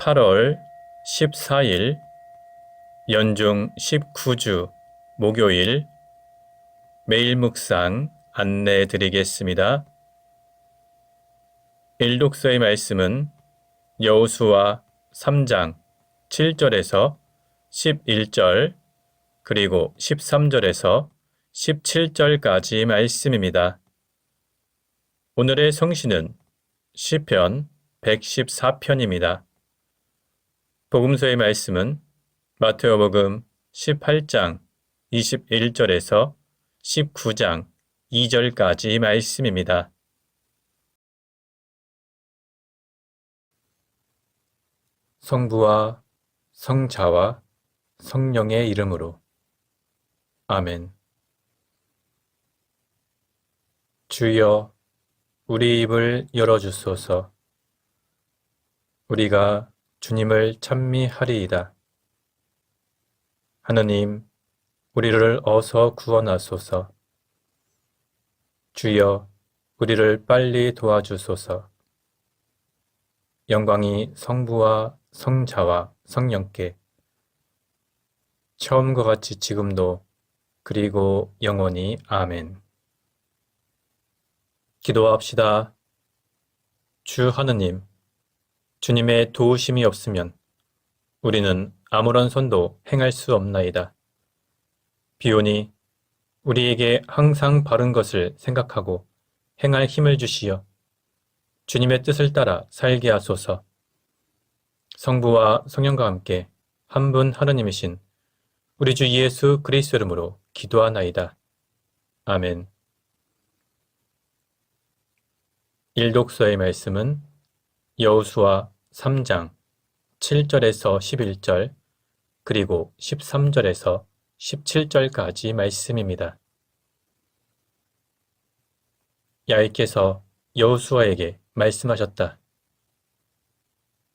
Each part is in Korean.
8월 14일 연중 19주 목요일 매일 묵상 안내해 드리겠습니다. 일독서의 말씀은 여호수아 3장 7절에서 11절 그리고 13절에서 17절까지 말씀입니다. 오늘의 성시는 시편 114편입니다. 복음서의 말씀은 마태복음 18장 21절에서 19장 2절까지 말씀입니다. 성부와 성자와 성령의 이름으로 아멘. 주여, 우리 입을 열어주소서. 우리가 주님을 찬미하리이다. 하느님, 우리를 어서 구원하소서. 주여, 우리를 빨리 도와주소서. 영광이 성부와 성자와 성령께 처음과 같이 지금도 그리고 영원히 아멘. 기도합시다. 주 하느님, 주님의 도우심이 없으면 우리는 아무런 선도 행할 수 없나이다. 비오니 우리에게 항상 바른 것을 생각하고 행할 힘을 주시어 주님의 뜻을 따라 살게 하소서. 성부와 성령과 함께 한 분 하느님이신 우리 주 예수 그리스도 이름으로 기도하나이다. 아멘. 일독서의 말씀은 여호수아 3장 7절에서 11절 그리고 13절에서 17절까지 말씀입니다. 야훼께서 여호수아에게 말씀하셨다.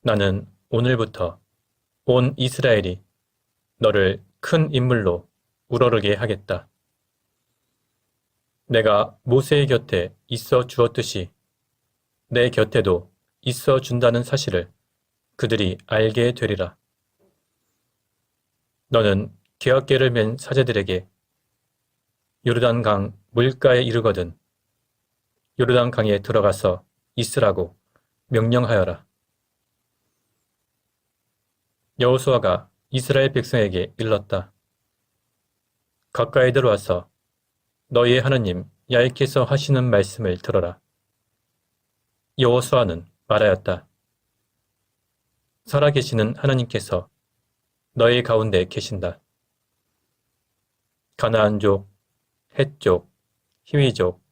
나는 오늘부터 온 이스라엘이 너를 큰 인물로 우러르게 하겠다. 내가 모세의 곁에 있어 주었듯이 내 곁에도 있어 준다는 사실을 그들이 알게 되리라. 너는 계약궤를 맨 사제들에게 요르단강 물가에 이르거든 요르단강에 들어가서 있으라고 명령하여라. 여호수아가 이스라엘 백성에게 일렀다. 가까이 들어와서 너희의 하느님 야훼께서 하시는 말씀을 들어라. 여호수아는 말하였다. 살아계시는 하나님께서 너희 가운데 계신다. 가나안족, 헷족, 히위족,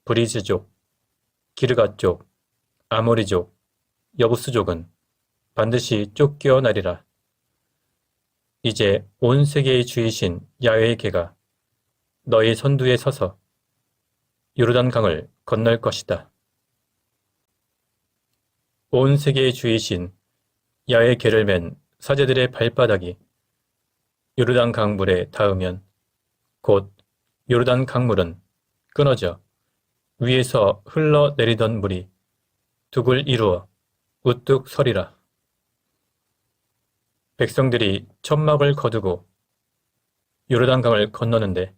브리즈족, 기르가족, 아모리족, 여부스족은 반드시 쫓겨나리라. 이제 온 세계의 주이신 야훼의 궤가 너희 선두에 서서 요르단강을 건널 것이다. 온 세계의 주이신 야훼의 궤를 맨 사제들의 발바닥이 요르단 강물에 닿으면 곧 요르단 강물은 끊어져 위에서 흘러내리던 물이 둑을 이루어 우뚝 서리라. 백성들이 천막을 거두고 요르단 강을 건너는데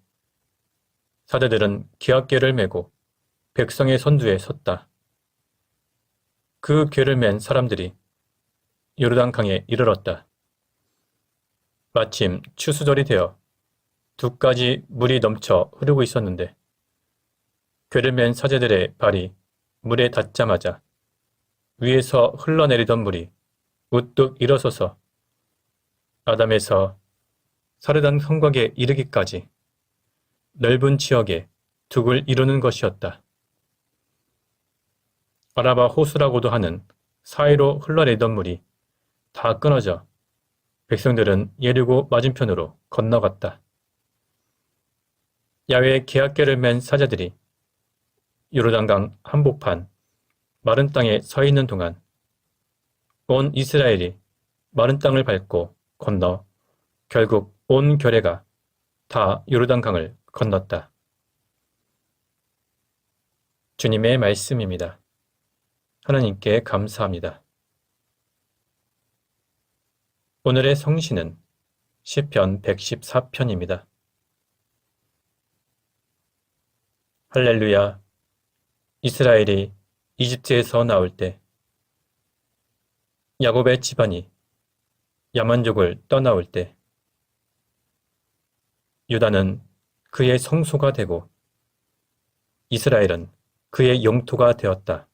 사제들은 기악궤를 메고 백성의 선두에 섰다. 그 궤를 맨 사람들이 요르단 강에 이르렀다. 마침 추수절이 되어 둑까지 물이 넘쳐 흐르고 있었는데 궤를 맨 사제들의 발이 물에 닿자마자 위에서 흘러내리던 물이 우뚝 일어서서 아담에서 사르단 성곽에 이르기까지 넓은 지역에 둑을 이루는 것이었다. 아라바 호수라고도 하는 사이로 흘러내리던 물이 다 끊어져 백성들은 예리고 맞은편으로 건너갔다. 야훼의 계약궤를 맨 사제들이 요르단강 한복판 마른 땅에 서 있는 동안 온 이스라엘이 마른 땅을 밟고 건너 결국 온 교회가 다 요르단강을 건넜다. 주님의 말씀입니다. 하나님께 감사합니다. 오늘의 성시는 시편 114편입니다. 할렐루야! 이스라엘이 이집트에서 나올 때, 야곱의 집안이 야만족을 떠나올 때, 유다는 그의 성소가 되고 이스라엘은 그의 영토가 되었다.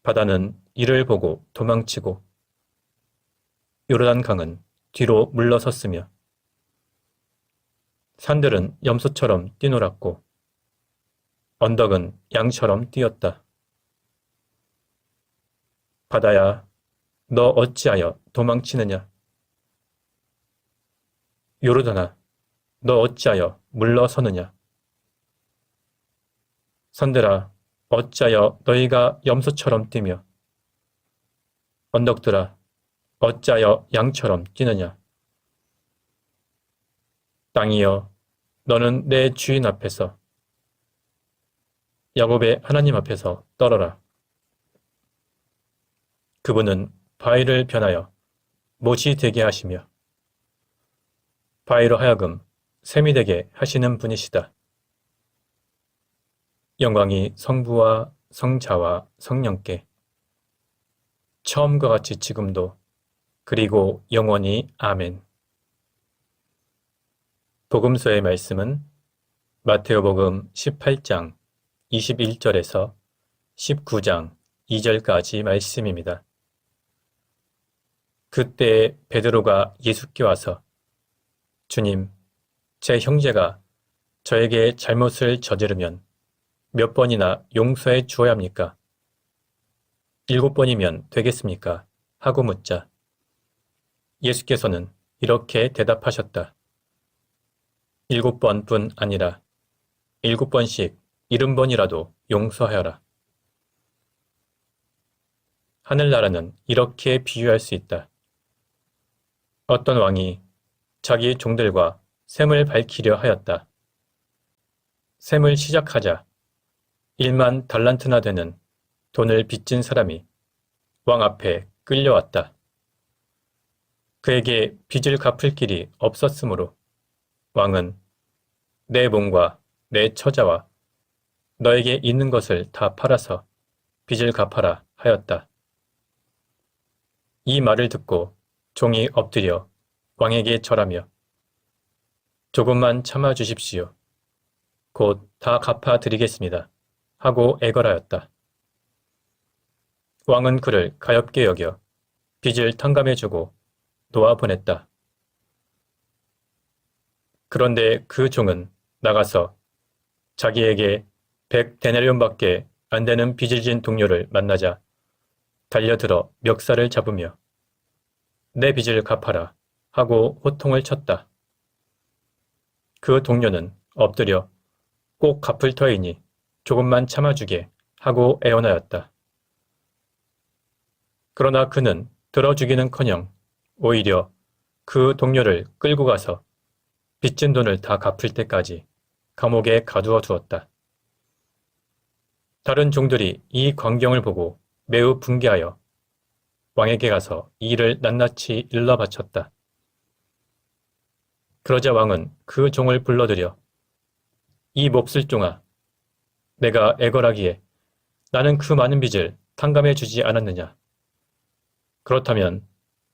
바다는 이를 보고 도망치고 요르단 강은 뒤로 물러섰으며 산들은 염소처럼 뛰놀았고 언덕은 양처럼 뛰었다. 바다야, 너 어찌하여 도망치느냐? 요르단아, 너 어찌하여 물러서느냐? 산들아, 어찌하여 너희가 염소처럼 뛰며 언덕들아, 어찌하여 양처럼 뛰느냐? 땅이여, 너는 내 주인 앞에서 야곱의 하나님 앞에서 떨어라. 그분은 바위를 변하여 못이 되게 하시며 바위로 하여금 샘이 되게 하시는 분이시다. 영광이 성부와 성자와 성령께 처음과 같이 지금도 그리고 영원히 아멘. 복음서의 말씀은 마테오복음 18장 21절에서 19장 2절까지 말씀입니다. 그때 베드로가 예수께 와서 주님, 제 형제가 저에게 잘못을 저지르면 몇 번이나 용서해 주어야 합니까? 7번이면 되겠습니까? 하고 묻자 예수께서는 이렇게 대답하셨다. 7번뿐 아니라 7번씩 70번이라도 용서하여라. 하늘나라는 이렇게 비유할 수 있다. 어떤 왕이 자기 종들과 셈을 밝히려 하였다. 셈을 시작하자 1만 달란트나 되는 돈을 빚진 사람이 왕 앞에 끌려왔다. 그에게 빚을 갚을 길이 없었으므로 왕은 내 몸과 내 처자와 너에게 있는 것을 다 팔아서 빚을 갚아라 하였다. 이 말을 듣고 종이 엎드려 왕에게 절하며 조금만 참아 주십시오. 곧 다 갚아 드리겠습니다. 하고 애걸하였다. 왕은 그를 가엾게 여겨 빚을 탕감해주고 놓아보냈다. 그런데 그 종은 나가서 자기에게 100데나리온밖에 안 되는 빚을 진 동료를 만나자 달려들어 멱살을 잡으며 내 빚을 갚아라 하고 호통을 쳤다. 그 동료는 엎드려 꼭 갚을 터이니 조금만 참아주게 하고 애원하였다. 그러나 그는 들어주기는커녕 오히려 그 동료를 끌고 가서 빚진 돈을 다 갚을 때까지 감옥에 가두어 두었다. 다른 종들이 이 광경을 보고 매우 분개하여 왕에게 가서 이 일을 낱낱이 일러 바쳤다. 그러자 왕은 그 종을 불러들여 이 몹쓸 종아, 내가 애걸하기에 나는 그 많은 빚을 탕감해 주지 않았느냐? 그렇다면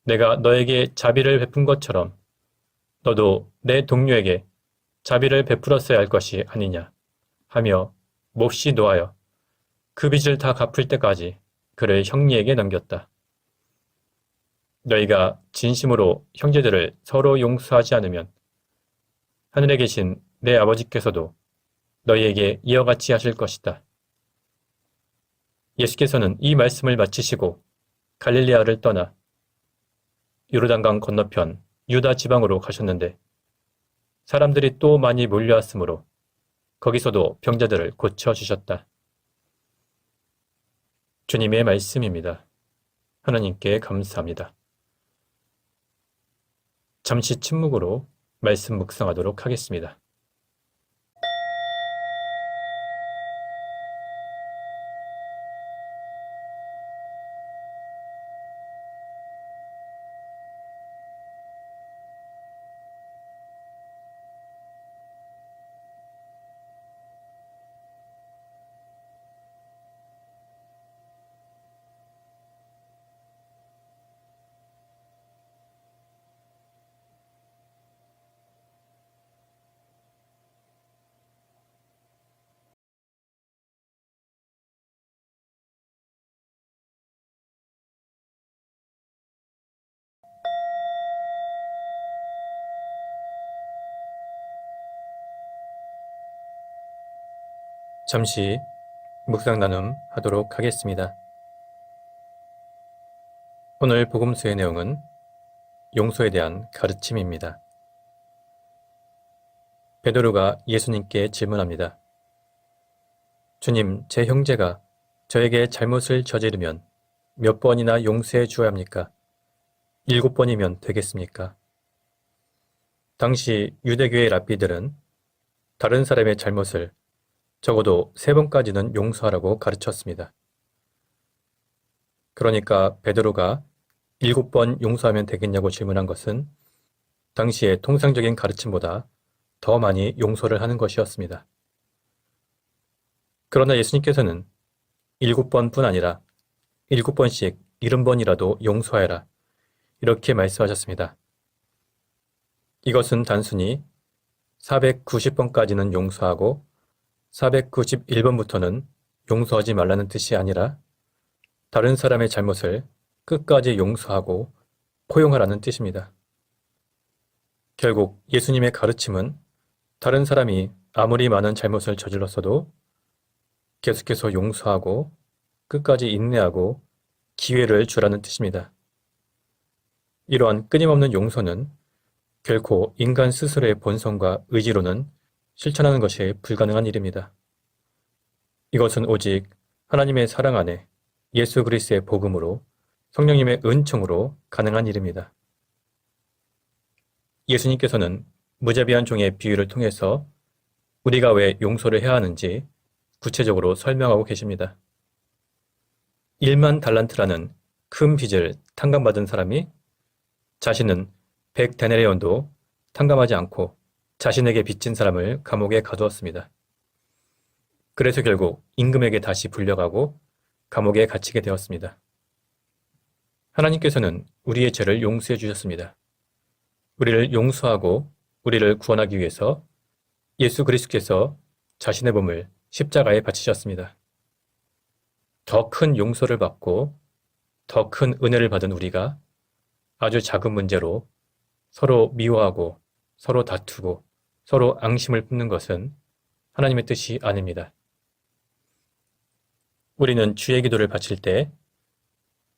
내가 너에게 자비를 베푼 것처럼 너도 내 동료에게 자비를 베풀었어야 할 것이 아니냐 하며 몹시 노하여 그 빚을 다 갚을 때까지 그를 형리에게 넘겼다. 너희가 진심으로 형제들을 서로 용서하지 않으면 하늘에 계신 내 아버지께서도 너희에게 이와 같이 하실 것이다. 예수께서는 이 말씀을 마치시고 갈릴리아를 떠나 요르단강 건너편 유다 지방으로 가셨는데 사람들이 또 많이 몰려왔으므로 거기서도 병자들을 고쳐주셨다. 주님의 말씀입니다. 하나님께 감사합니다. 잠시 침묵으로 말씀 묵상하도록 하겠습니다. 잠시 묵상 나눔 하도록 하겠습니다. 오늘 복음서의 내용은 용서에 대한 가르침입니다. 베드로가 예수님께 질문합니다. 주님, 제 형제가 저에게 잘못을 저지르면 몇 번이나 용서해 주어야 합니까? 7번이면 되겠습니까? 당시 유대교의 랍비들은 다른 사람의 잘못을 적어도 3번까지는 용서하라고 가르쳤습니다. 그러니까 베드로가 7번 용서하면 되겠냐고 질문한 것은 당시의 통상적인 가르침보다 더 많이 용서를 하는 것이었습니다. 그러나 예수님께서는 7번뿐 아니라 7번씩 70번이라도 용서하여라 이렇게 말씀하셨습니다. 이것은 단순히 490번까지는 용서하고 491번부터는 용서하지 말라는 뜻이 아니라 다른 사람의 잘못을 끝까지 용서하고 포용하라는 뜻입니다. 결국 예수님의 가르침은 다른 사람이 아무리 많은 잘못을 저질렀어도 계속해서 용서하고 끝까지 인내하고 기회를 주라는 뜻입니다. 이러한 끊임없는 용서는 결코 인간 스스로의 본성과 의지로는 실천하는 것이 불가능한 일입니다. 이것은 오직 하나님의 사랑 안에 예수 그리스도의 복음으로 성령님의 은총으로 가능한 일입니다. 예수님께서는 무자비한 종의 비유를 통해서 우리가 왜 용서를 해야 하는지 구체적으로 설명하고 계십니다. 1만 달란트라는 큰 빚을 탕감받은 사람이 자신은 100데나리온도 탕감하지 않고 자신에게 빚진 사람을 감옥에 가두었습니다. 그래서 결국 임금에게 다시 불려가고 감옥에 갇히게 되었습니다. 하나님께서는 우리의 죄를 용서해 주셨습니다. 우리를 용서하고 우리를 구원하기 위해서 예수 그리스도께서 자신의 몸을 십자가에 바치셨습니다. 더 큰 용서를 받고 더 큰 은혜를 받은 우리가 아주 작은 문제로 서로 미워하고 서로 다투고 서로 앙심을 품는 것은 하나님의 뜻이 아닙니다. 우리는 주의 기도를 바칠 때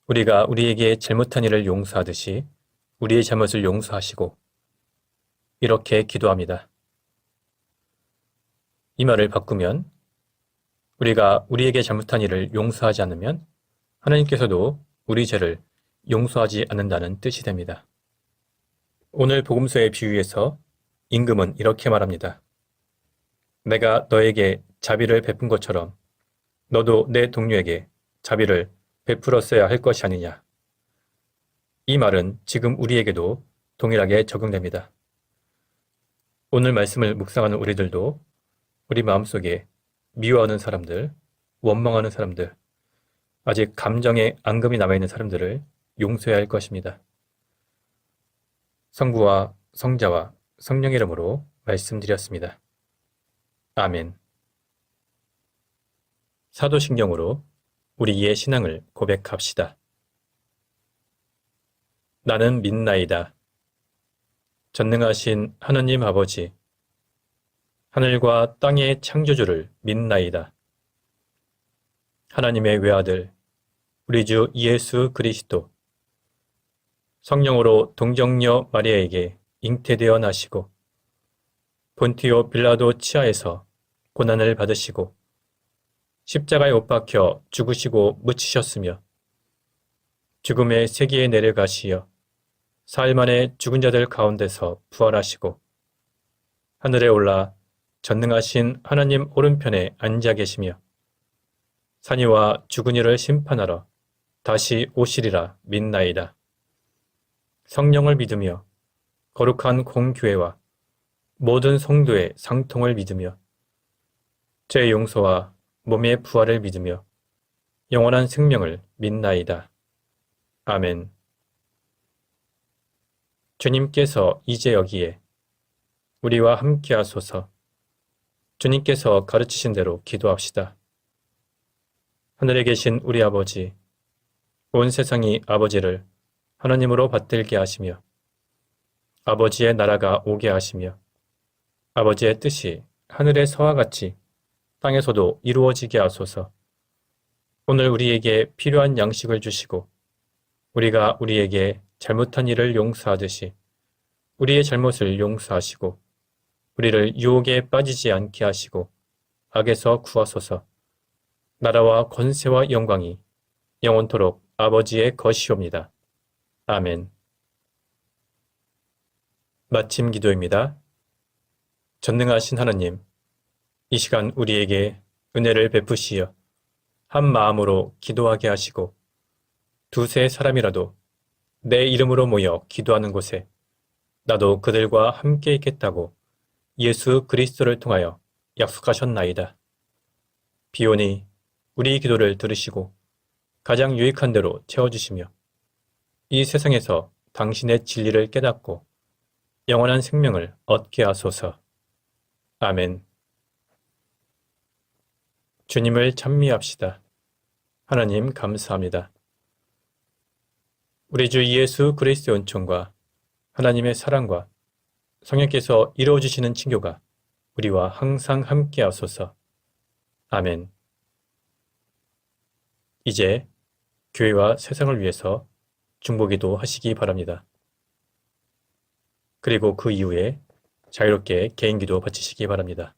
우리가 우리에게 잘못한 일을 용서하듯이 우리의 잘못을 용서하시고 이렇게 기도합니다. 이 말을 바꾸면 우리가 우리에게 잘못한 일을 용서하지 않으면 하나님께서도 우리 죄를 용서하지 않는다는 뜻이 됩니다. 오늘 복음서의 비유에서 임금은 이렇게 말합니다. 내가 너에게 자비를 베푼 것처럼 너도 내 동료에게 자비를 베풀었어야 할 것이 아니냐. 이 말은 지금 우리에게도 동일하게 적용됩니다. 오늘 말씀을 묵상하는 우리들도 우리 마음속에 미워하는 사람들, 원망하는 사람들, 아직 감정에 앙금이 남아있는 사람들을 용서해야 할 것입니다. 성부와 성자와 성령의 이름으로 말씀드렸습니다. 아멘. 사도신경으로 우리의 신앙을 고백합시다. 나는 믿나이다. 전능하신 하느님 아버지, 하늘과 땅의 창조주를 믿나이다. 하나님의 외아들, 우리 주 예수 그리스도, 성령으로 동정녀 마리아에게 잉태되어 나시고 본티오 빌라도 치하에서 고난을 받으시고 십자가에 못 박혀 죽으시고 묻히셨으며 죽음의 세계에 내려가시어 사흘 만에 죽은 자들 가운데서 부활하시고 하늘에 올라 전능하신 하나님 오른편에 앉아 계시며 산이와 죽은 이를 심판하러 다시 오시리라 믿나이다. 성령을 믿으며 거룩한 공교회와 모든 성도의 상통을 믿으며 죄 용서와 몸의 부활을 믿으며 영원한 생명을 믿나이다. 아멘. 주님께서 이제 여기에 우리와 함께 하소서. 주님께서 가르치신 대로 기도합시다. 하늘에 계신 우리 아버지, 온 세상이 아버지를 하나님으로 받들게 하시며 아버지의 나라가 오게 하시며 아버지의 뜻이 하늘에서와 같이 땅에서도 이루어지게 하소서. 오늘 우리에게 필요한 양식을 주시고 우리가 우리에게 잘못한 일을 용서하듯이 우리의 잘못을 용서하시고 우리를 유혹에 빠지지 않게 하시고 악에서 구하소서. 나라와 권세와 영광이 영원토록 아버지의 것이옵니다. 아멘. 마침 기도입니다. 전능하신 하나님, 이 시간 우리에게 은혜를 베푸시어 한 마음으로 기도하게 하시고 두세 사람이라도 내 이름으로 모여 기도하는 곳에 나도 그들과 함께 있겠다고 예수 그리스도를 통하여 약속하셨나이다. 비오니 우리 기도를 들으시고 가장 유익한 대로 채워주시며 이 세상에서 당신의 진리를 깨닫고 영원한 생명을 얻게 하소서. 아멘. 주님을 찬미합시다. 하나님 감사합니다. 우리 주 예수 그리스도의 은총과 하나님의 사랑과 성령께서 이루어주시는 친교가 우리와 항상 함께 하소서. 아멘. 이제 교회와 세상을 위해서 중보기도 하시기 바랍니다. 그리고 그 이후에 자유롭게 개인기도 바치시기 바랍니다.